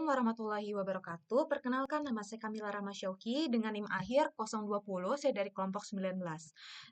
warahmatullahi wabarakatuh. Perkenalkan, nama saya Kamila Rahmasyauki dengan NIM akhir 020. Saya dari kelompok 19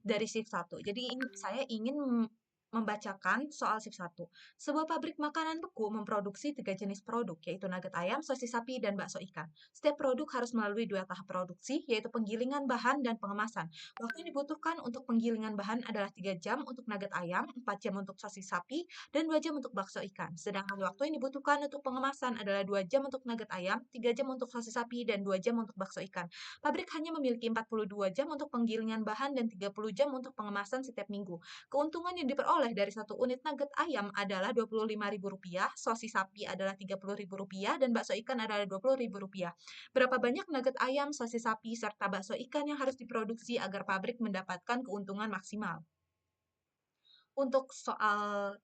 dari shift 1. Jadi saya ingin membacakan soal shift 1. Sebuah pabrik makanan beku memproduksi 3 jenis produk, yaitu nugget ayam, sosis sapi, dan bakso ikan. Setiap produk harus melalui 2 tahap produksi, yaitu penggilingan bahan dan pengemasan. Waktu yang dibutuhkan untuk penggilingan bahan adalah 3 jam untuk nugget ayam, 4 jam untuk sosis sapi, dan 2 jam untuk bakso ikan. Sedangkan waktu yang dibutuhkan untuk pengemasan adalah 2 jam untuk nugget ayam, 3 jam untuk sosis sapi, dan 2 jam untuk bakso ikan. Pabrik hanya memiliki 42 jam untuk penggilingan bahan dan 30 jam untuk pengemasan setiap minggu. Keuntungan yang diperoleh dari 1 unit nugget ayam adalah Rp25.000, sosis sapi adalah Rp30.000, dan bakso ikan adalah Rp20.000. Berapa banyak nugget ayam, sosis sapi, serta bakso ikan yang harus diproduksi agar pabrik mendapatkan keuntungan maksimal? Untuk soal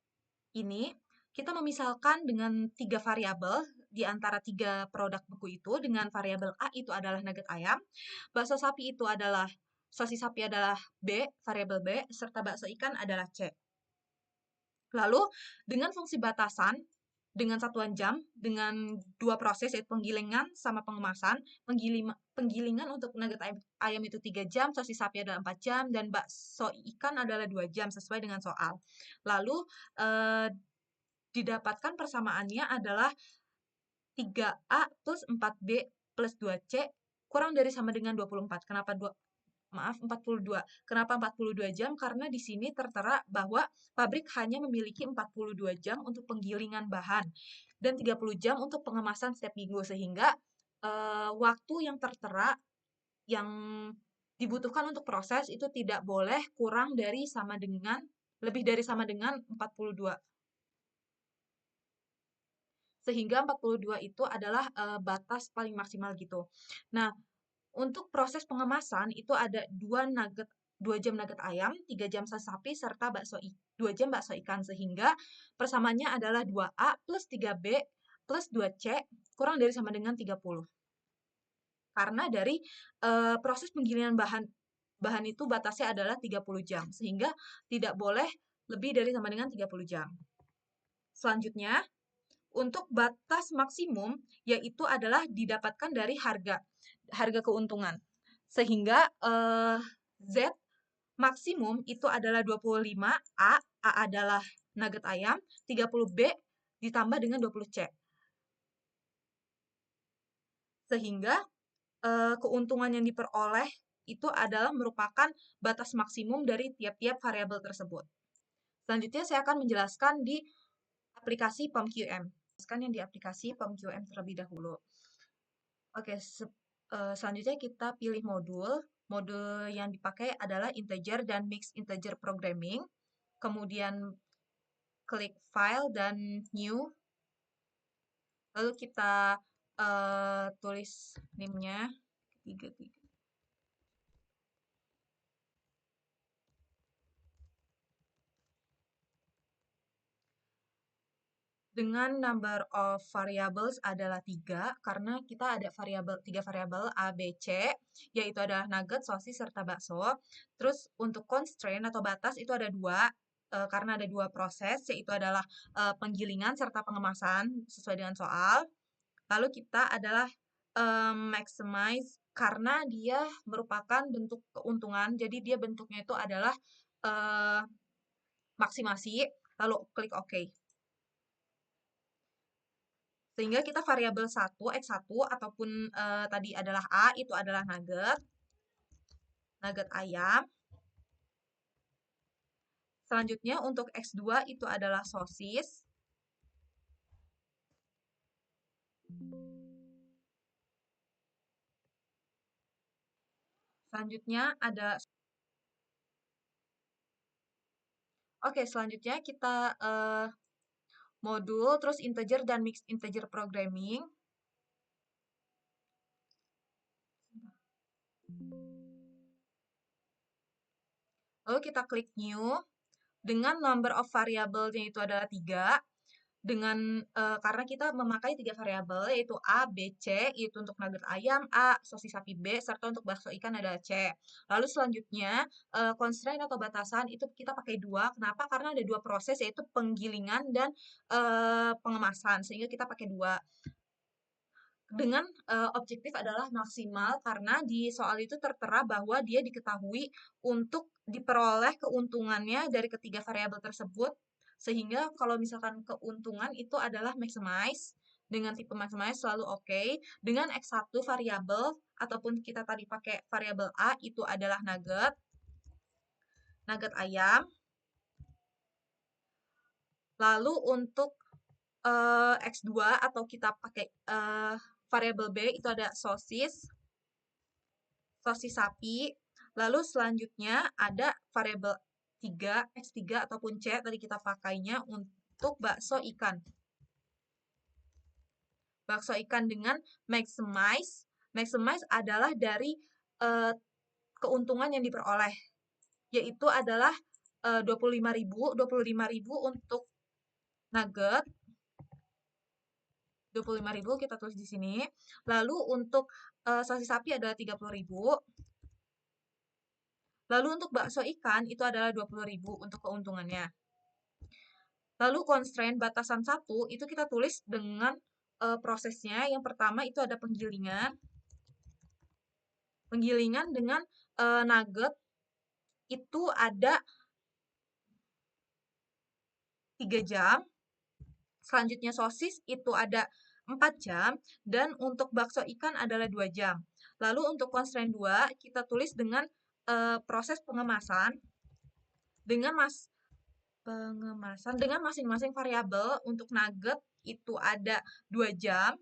ini, kita memisalkan dengan 3 variabel di antara 3 produk beku itu. Dengan variabel A itu adalah nugget ayam, bakso sapi itu adalah, sosis sapi adalah B, variabel B, serta bakso ikan adalah C. Lalu, dengan fungsi batasan, dengan satuan jam, dengan 2 proses, yaitu penggilingan sama pengemasan. Penggilingan untuk nugget ayam itu 3 jam, sosis sapi adalah 4 jam, dan bakso ikan adalah 2 jam, sesuai dengan soal. Lalu, didapatkan persamaannya adalah 3A plus 4B plus 2C kurang dari sama dengan 24. Kenapa 42. Kenapa 42 jam? Karena di sini tertera bahwa pabrik hanya memiliki 42 jam untuk penggilingan bahan dan 30 jam untuk pengemasan setiap minggu, sehingga waktu yang tertera yang dibutuhkan untuk proses itu tidak boleh kurang dari sama dengan, lebih dari sama dengan 42. Sehingga 42 itu adalah batas paling maksimal gitu. Nah, untuk proses pengemasan itu ada 2 jam nugget ayam, 3 jam sosis sapi, serta 2 jam bakso ikan, sehingga persamaannya adalah 2A plus 3B plus 2C kurang dari sama dengan 30. Karena dari proses penggilingan bahan itu batasnya adalah 30 jam, sehingga tidak boleh lebih dari sama dengan 30 jam. Selanjutnya, untuk batas maksimum, yaitu adalah didapatkan dari harga keuntungan. Sehingga Z maksimum itu adalah 25A, A adalah nugget ayam, 30B ditambah dengan 20C. Sehingga keuntungan yang diperoleh itu adalah merupakan batas maksimum dari tiap-tiap variabel tersebut. Selanjutnya saya akan menjelaskan di aplikasi POMQM. Yang di aplikasi POMQM terlebih dahulu. Oke, selanjutnya kita pilih modul. Modul yang dipakai adalah integer dan mixed integer programming. Kemudian klik file dan new. Lalu kita tulis NIM-nya 33. Dengan number of variables adalah 3, karena kita ada 3 variabel A, B, C, yaitu adalah nugget, sosis, serta bakso. Terus untuk constraint atau batas itu ada 2, karena ada 2 proses, yaitu adalah penggilingan serta pengemasan sesuai dengan soal. Lalu kita adalah maximize, karena dia merupakan bentuk keuntungan, jadi dia bentuknya itu adalah maksimasi, lalu klik OK. Sehingga kita variabel 1, X1, ataupun tadi adalah A, itu adalah nugget ayam. Selanjutnya untuk X2 itu adalah sosis. Selanjutnya ada, oke, selanjutnya kita modul, terus integer dan mixed integer programming. Lalu kita klik new. Dengan number of variable-nya itu adalah 3. Karena kita memakai 3 variabel, yaitu A, B, C, yaitu untuk nugget ayam, A, sosis sapi B, serta untuk bakso ikan adalah C. Lalu selanjutnya, constraint atau batasan itu kita pakai 2. Kenapa? Karena ada 2 proses, yaitu penggilingan dan pengemasan, sehingga kita pakai 2. dengan objektif adalah maksimal karena di soal itu tertera bahwa dia diketahui untuk diperoleh keuntungannya dari ketiga variabel tersebut, sehingga kalau misalkan keuntungan itu adalah maximize dengan tipe maximize selalu oke. Dengan X1 variabel ataupun kita tadi pakai variabel A itu adalah nugget, nugget ayam. Lalu untuk X2 atau kita pakai variabel B itu ada sosis, sosis sapi. Lalu selanjutnya ada variabel 3, X3 ataupun C tadi kita pakainya untuk bakso ikan. Bakso ikan dengan maximize. Maximize adalah dari keuntungan yang diperoleh, yaitu adalah 25.000 untuk nugget, 25.000 kita tulis di sini. Lalu untuk sosis sapi adalah 30.000. Lalu untuk bakso ikan itu adalah 20.000 untuk keuntungannya. Lalu constraint batasan 1 itu kita tulis dengan prosesnya. Yang pertama itu ada penggilingan. Penggilingan dengan nugget itu ada 3 jam. Selanjutnya sosis itu ada 4 jam. Dan untuk bakso ikan adalah 2 jam. Lalu untuk constraint 2 kita tulis dengan proses pengemasan dengan dengan masing-masing variabel. Untuk nugget itu ada 2 jam.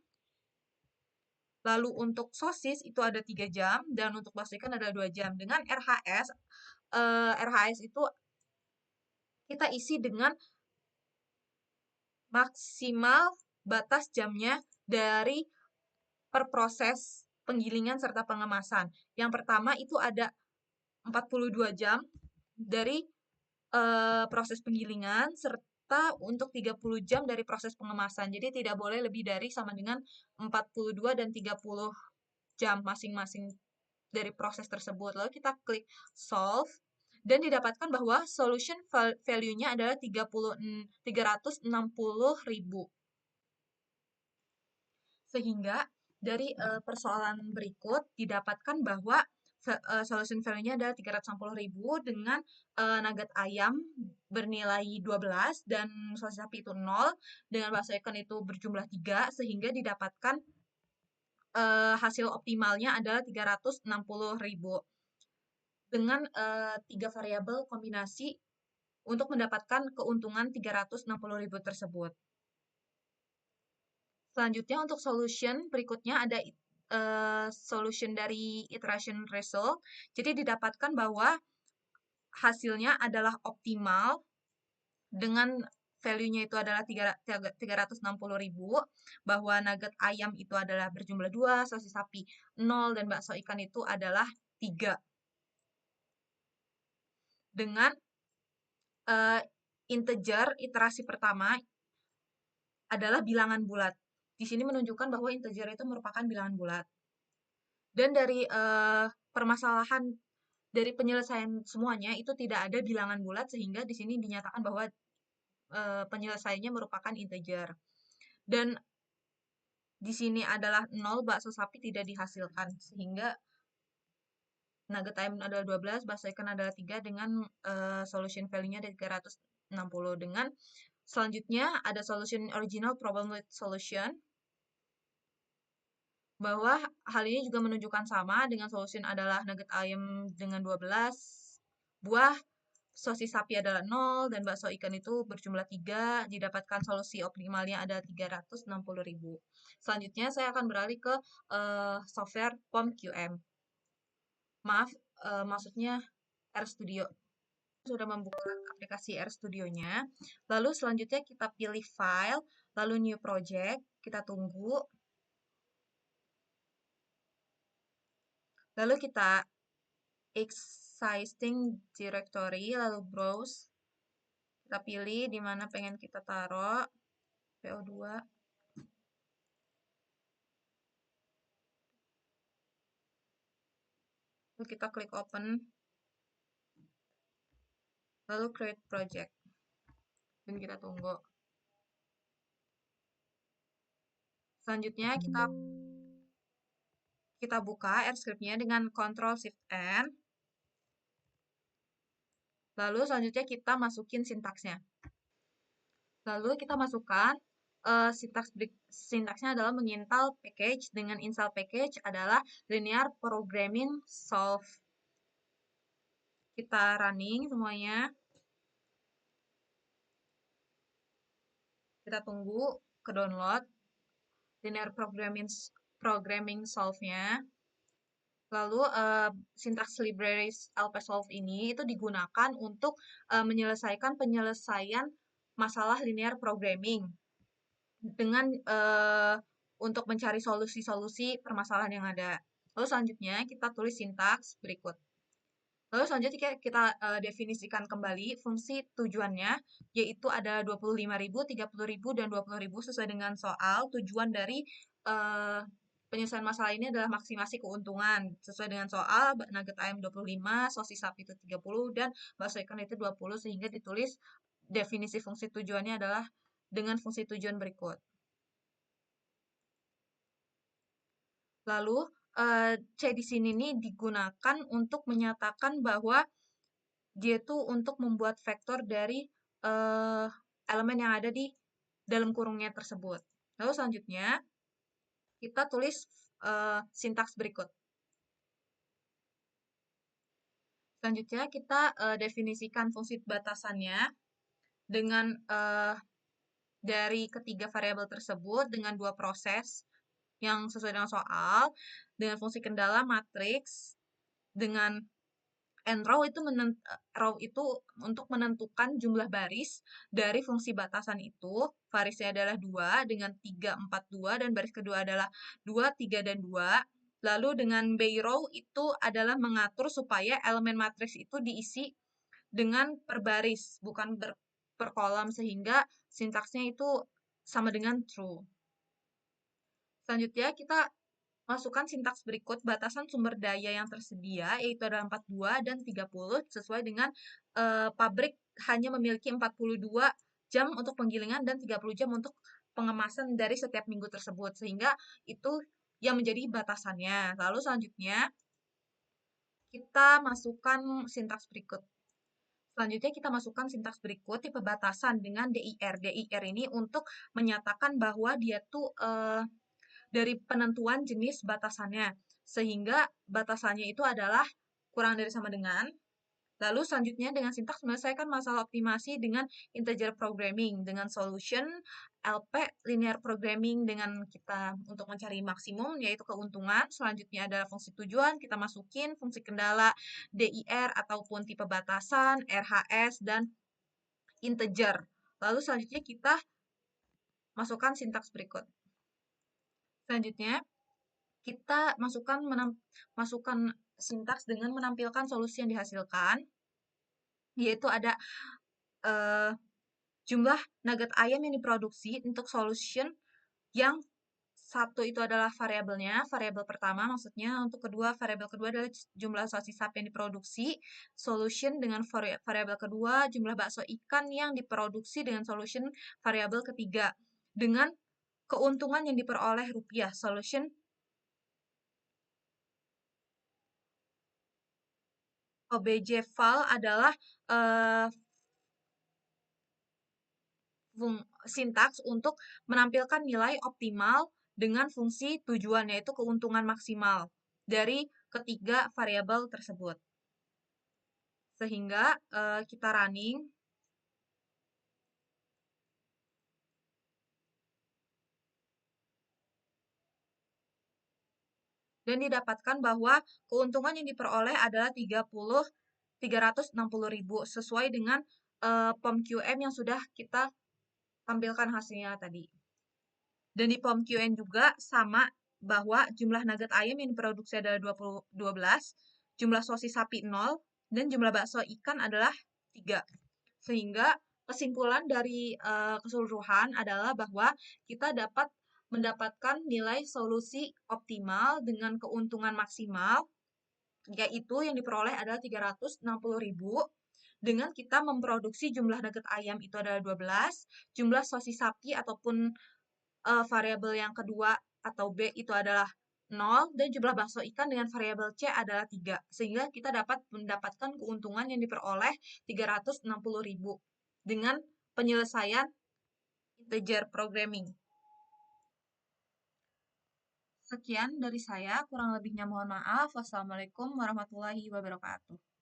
Lalu untuk sosis itu ada 3 jam dan untuk bakso ikan ada 2 jam. Dengan RHS, RHS itu kita isi dengan maksimal batas jamnya dari per proses penggilingan serta pengemasan. Yang pertama itu ada 42 jam dari proses penggilingan serta untuk 30 jam dari proses pengemasan. Jadi tidak boleh lebih dari sama dengan 42 dan 30 jam masing-masing dari proses tersebut. Lalu kita klik solve dan didapatkan bahwa solution value-nya adalah 360.000. Sehingga dari persoalan berikut didapatkan bahwa solution value-nya adalah 360.000 dengan nugget ayam bernilai 12 dan sosis sapi itu 0 dengan bakso ikan itu berjumlah 3 sehingga didapatkan hasil optimalnya adalah 360.000 dengan 3 variabel kombinasi untuk mendapatkan keuntungan 360.000 tersebut. Selanjutnya untuk solution berikutnya ada solution dari iteration result. Jadi didapatkan bahwa hasilnya adalah optimal dengan value-nya itu adalah 360.000, bahwa nugget ayam itu adalah berjumlah 2, sosis sapi 0, dan bakso ikan itu adalah 3. Dengan integer iterasi pertama adalah bilangan bulat. Di sini menunjukkan bahwa integer itu merupakan bilangan bulat. Dan dari permasalahan dari penyelesaian semuanya itu tidak ada bilangan bulat sehingga di sini dinyatakan bahwa penyelesaiannya merupakan integer. Dan di sini adalah 0, bakso sapi tidak dihasilkan sehingga nugget ayam adalah 12, bakso ikan adalah 3 dengan solution value-nya ada 360. Dengan selanjutnya ada solution original problem with solution, bahwa hal ini juga menunjukkan sama dengan solution adalah nugget ayam dengan 12 buah, sosis sapi adalah 0, dan bakso ikan itu berjumlah 3, didapatkan solusi optimalnya ada 360.000. Selanjutnya saya akan beralih ke software POM-QM. Maaf, maksudnya RStudio. Sudah membuka aplikasi RStudio-nya. Lalu selanjutnya kita pilih file, lalu new project, kita tunggu. Lalu kita existing directory, lalu browse. Kita pilih di mana pengen kita taruh PO2. Lalu kita klik open. Lalu create project. Dan kita tunggu. Selanjutnya kita Kita buka R script-nya dengan Ctrl Shift N. Lalu selanjutnya kita masukin sintaksnya. Lalu kita masukkan sintaksnya adalah menginstall package. Dengan install package adalah linear programming solve. Kita running semuanya. Kita tunggu ke download linear programming solve-nya. Lalu sintaks libraries lpsolve ini itu digunakan untuk menyelesaikan penyelesaian masalah linear programming dengan untuk mencari solusi-solusi permasalahan yang ada. Lalu selanjutnya kita tulis sintaks berikut. Lalu selanjutnya kita definisikan kembali fungsi tujuannya, yaitu ada 25.000, 30.000, dan 20.000 sesuai dengan soal. Tujuan dari penyelesaian masalah ini adalah maksimasi keuntungan. Sesuai dengan soal, nugget ayam 25, sosis sapi itu 30, dan bakso ikan itu 20, sehingga ditulis definisi fungsi tujuannya adalah dengan fungsi tujuan berikut. Lalu, C di sini nih digunakan untuk menyatakan bahwa dia itu untuk membuat vektor dari elemen yang ada di dalam kurungnya tersebut. Lalu selanjutnya, kita tulis sintaks berikut. Selanjutnya, kita definisikan fungsi batasannya dengan dari ketiga variabel tersebut dengan dua proses yang sesuai dengan soal, dengan fungsi kendala matriks, dengan row itu untuk menentukan jumlah baris dari fungsi batasan itu. Barisnya adalah 2 dengan 3, 4, 2, dan baris kedua adalah 2, 3, dan 2. Lalu dengan by row itu adalah mengatur supaya elemen matriks itu diisi dengan per baris, bukan per kolom, sehingga sintaksnya itu sama dengan true. Selanjutnya kita masukkan sintaks berikut batasan sumber daya yang tersedia, yaitu ada 42 dan 30, sesuai dengan pabrik hanya memiliki 42 jam untuk penggilingan dan 30 jam untuk pengemasan dari setiap minggu tersebut, sehingga itu yang menjadi batasannya. Lalu selanjutnya kita masukkan sintaks berikut. Selanjutnya kita masukkan sintaks berikut tipe batasan dengan DIR. DIR ini untuk menyatakan bahwa dia tuh dari penentuan jenis batasannya, sehingga batasannya itu adalah kurang dari sama dengan. Lalu selanjutnya dengan sintaks menyelesaikan masalah optimasi dengan integer programming, dengan solution LP linear programming dengan kita untuk mencari maksimum yaitu keuntungan. Selanjutnya adalah fungsi tujuan, kita masukin fungsi kendala DIR ataupun tipe batasan, RHS, dan integer. Lalu selanjutnya kita masukkan sintaks berikut. Selanjutnya kita masukkan sintaks dengan menampilkan solusi yang dihasilkan, yaitu ada jumlah nugget ayam yang diproduksi untuk solution yang satu itu adalah variabelnya, variabel pertama maksudnya, untuk variabel kedua adalah jumlah sosis sapi yang diproduksi, solution dengan variabel kedua, jumlah bakso ikan yang diproduksi dengan solution variabel ketiga, dengan keuntungan yang diperoleh rupiah, solution OBJ file adalah sintaks untuk menampilkan nilai optimal dengan fungsi tujuan, yaitu keuntungan maksimal dari ketiga variabel tersebut. Sehingga kita running. Dan didapatkan bahwa keuntungan yang diperoleh adalah 360.000 sesuai dengan POM-QM yang sudah kita tampilkan hasilnya tadi. Dan di POM-QM juga sama bahwa jumlah nugget ayam yang diproduksi adalah 12, jumlah sosis sapi 0, dan jumlah bakso ikan adalah 3. Sehingga kesimpulan dari keseluruhan adalah bahwa kita dapat mendapatkan nilai solusi optimal dengan keuntungan maksimal, yaitu yang diperoleh adalah 360.000, dengan kita memproduksi jumlah nugget ayam itu adalah 12, jumlah sosis sapi ataupun variabel yang kedua atau B itu adalah 0 dan jumlah bakso ikan dengan variabel C adalah 3. Sehingga kita dapat mendapatkan keuntungan yang diperoleh 360.000 dengan penyelesaian integer programming. Sekian dari saya, kurang lebihnya mohon maaf. Wassalamualaikum warahmatullahi wabarakatuh.